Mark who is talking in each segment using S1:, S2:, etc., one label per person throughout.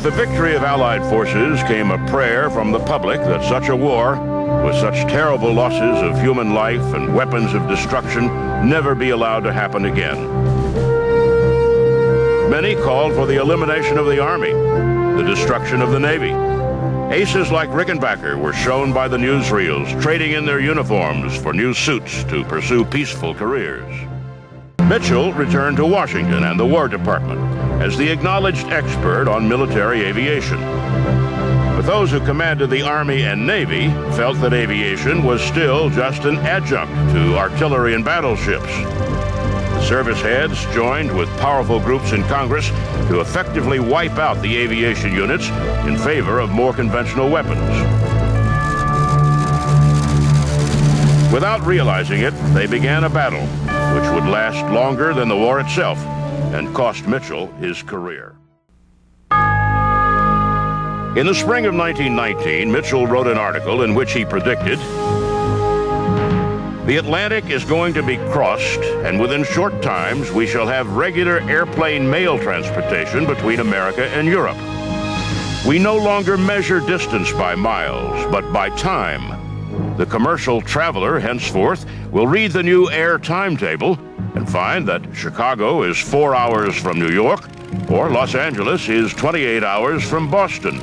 S1: the victory of Allied forces came a prayer from the public that such a war, with such terrible losses of human life and weapons of destruction, never be allowed to happen again. Many called for the elimination of the Army, the destruction of the Navy. Aces like Rickenbacker were shown by the newsreels, trading in their uniforms for new suits to pursue peaceful careers. Mitchell returned to Washington and the War Department as the acknowledged expert on military aviation. But those who commanded the Army and Navy felt that aviation was still just an adjunct to artillery and battleships. The service heads joined with powerful groups in Congress to effectively wipe out the aviation units in favor of more conventional weapons. Without realizing it, they began a battle which would last longer than the war itself and cost Mitchell his career. In the spring of 1919, Mitchell wrote an article in which he predicted, "The Atlantic is going to be crossed, and within short times we shall have regular airplane mail transportation between America and Europe. We no longer measure distance by miles, but by time. The commercial traveler henceforth will read the new air timetable and find that Chicago is 4 hours from New York, or Los Angeles is 28 hours from Boston."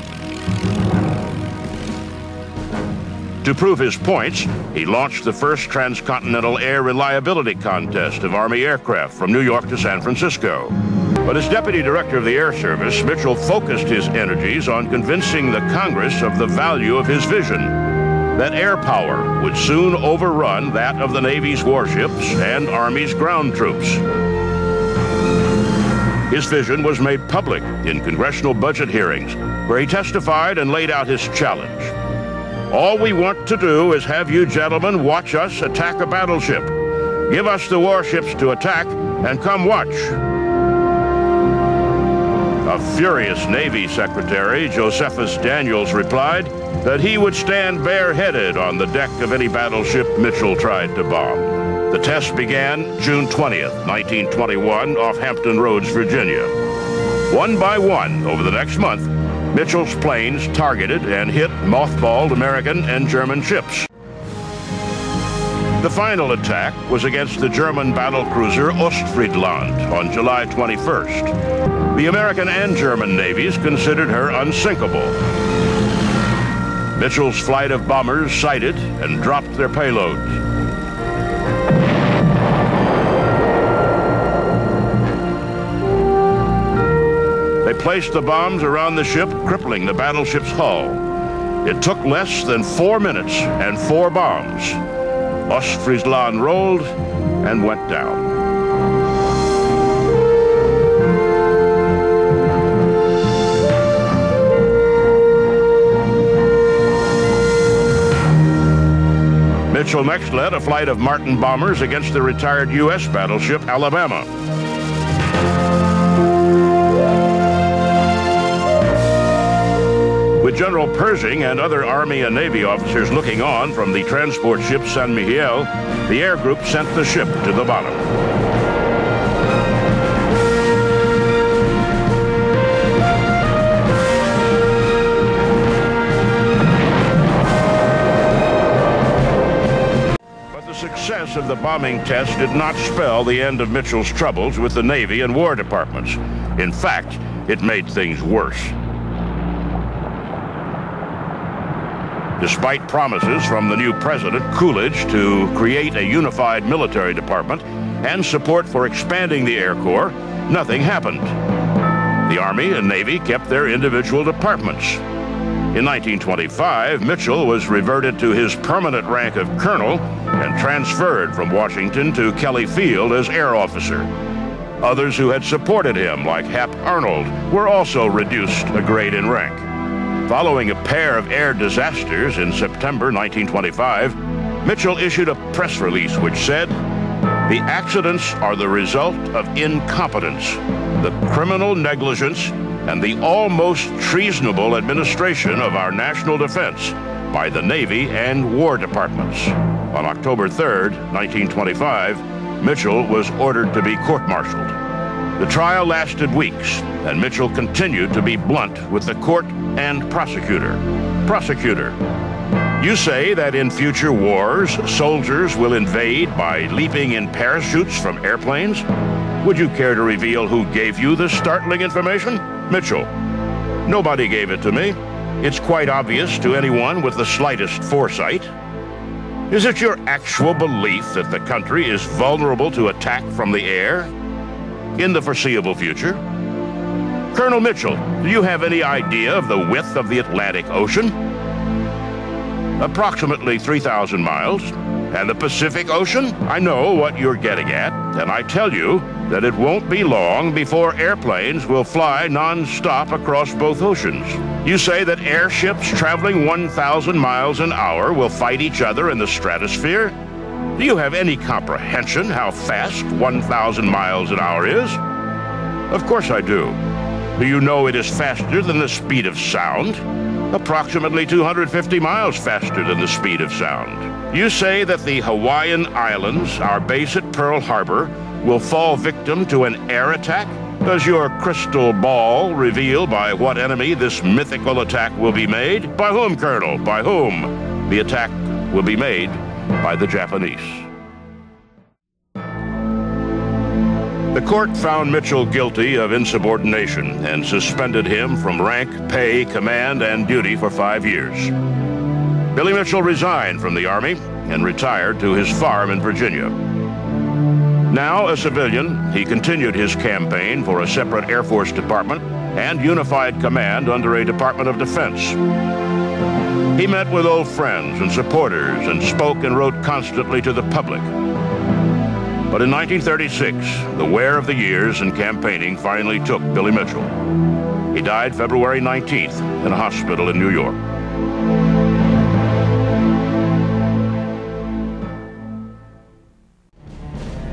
S1: To prove his points, he launched the first transcontinental air reliability contest of Army aircraft from New York to San Francisco. But as Deputy Director of the Air Service, Mitchell focused his energies on convincing the Congress of the value of his vision, that air power would soon overrun that of the Navy's warships and Army's ground troops. His vision was made public in congressional budget hearings, where he testified and laid out his challenge. "All we want to do is have you gentlemen watch us attack a battleship. Give us the warships to attack and come watch." A furious Navy Secretary, Josephus Daniels, replied that he would stand bareheaded on the deck of any battleship Mitchell tried to bomb. The test began June 20th, 1921, off Hampton Roads, Virginia. One by one, over the next month, Mitchell's planes targeted and hit mothballed American and German ships. The final attack was against the German battlecruiser Ostfriesland on July 21st. The American and German navies considered her unsinkable. Mitchell's flight of bombers sighted and dropped their payloads. They placed the bombs around the ship, crippling the battleship's hull. It took less than 4 minutes and 4 bombs. Ostfriesland rolled and went down. Mitchell next led a flight of Martin bombers against the retired U.S. battleship Alabama. With General Pershing and other Army and Navy officers looking on from the transport ship San Miguel, the air group sent the ship to the bottom. But the success of the bombing test did not spell the end of Mitchell's troubles with the Navy and War Departments. In fact, it made things worse. Despite promises from the new president, Coolidge, to create a unified military department and support for expanding the Air Corps, nothing happened. The Army and Navy kept their individual departments. In 1925, Mitchell was reverted to his permanent rank of colonel and transferred from Washington to Kelly Field as air officer. Others who had supported him, like Hap Arnold, were also reduced a grade in rank. Following a pair of air disasters in September 1925, Mitchell issued a press release which said, "The accidents are the result of incompetence, the criminal negligence, and the almost treasonable administration of our national defense by the Navy and War Departments." On October 3rd, 1925, Mitchell was ordered to be court-martialed. The trial lasted weeks, and Mitchell continued to be blunt with the court and prosecutor. Prosecutor, you say that in future wars, soldiers will invade by leaping in parachutes from airplanes? Would you care to reveal who gave you this startling information? Mitchell, nobody gave it to me. It's quite obvious to anyone with the slightest foresight. Is it your actual belief that the country is vulnerable to attack from the air in the foreseeable future? Colonel Mitchell, do you have any idea of the width of the Atlantic Ocean? Approximately 3,000 miles. And the Pacific Ocean? I know what you're getting at, and I tell you that it won't be long before airplanes will fly non-stop across both oceans. You say that airships traveling 1,000 miles an hour will fight each other in the stratosphere? Do you have any comprehension how fast 1,000 miles an hour is? Of course I do. Do you know it is faster than the speed of sound? Approximately 250 miles faster than the speed of sound. You say that the Hawaiian Islands, our base at Pearl Harbor, will fall victim to an air attack? Does your crystal ball reveal by what enemy this mythical attack will be made? By whom, Colonel? By whom? The attack will be made by the Japanese. The court found Mitchell guilty of insubordination and suspended him from rank, pay, command, and duty for 5 years. Billy Mitchell resigned from the Army and retired to his farm in Virginia. Now a civilian, he continued his campaign for a separate Air Force department and unified command under a Department of Defense. He met with old friends and supporters and spoke and wrote constantly to the public. But in 1936, the wear of the years in campaigning finally took Billy Mitchell. He died February 19th in a hospital in New York.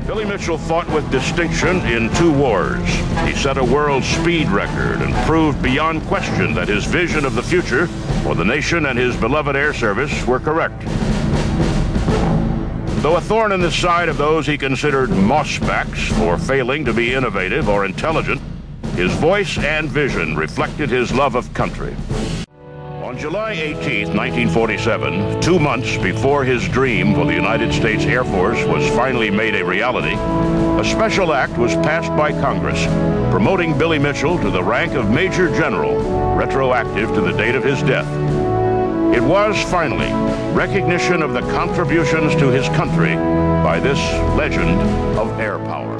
S1: Billy Mitchell fought with distinction in 2 wars. He set a world speed record and proved beyond question that his vision of the future for the nation and his beloved air service were correct. Though a thorn in the side of those he considered mossbacks for failing to be innovative or intelligent, his voice and vision reflected his love of country. On July 18, 1947, 2 months before his dream for the United States Air Force was finally made a reality, a special act was passed by Congress promoting Billy Mitchell to the rank of Major General, retroactive to the date of his death. It was, finally, recognition of the contributions to his country by this legend of air power.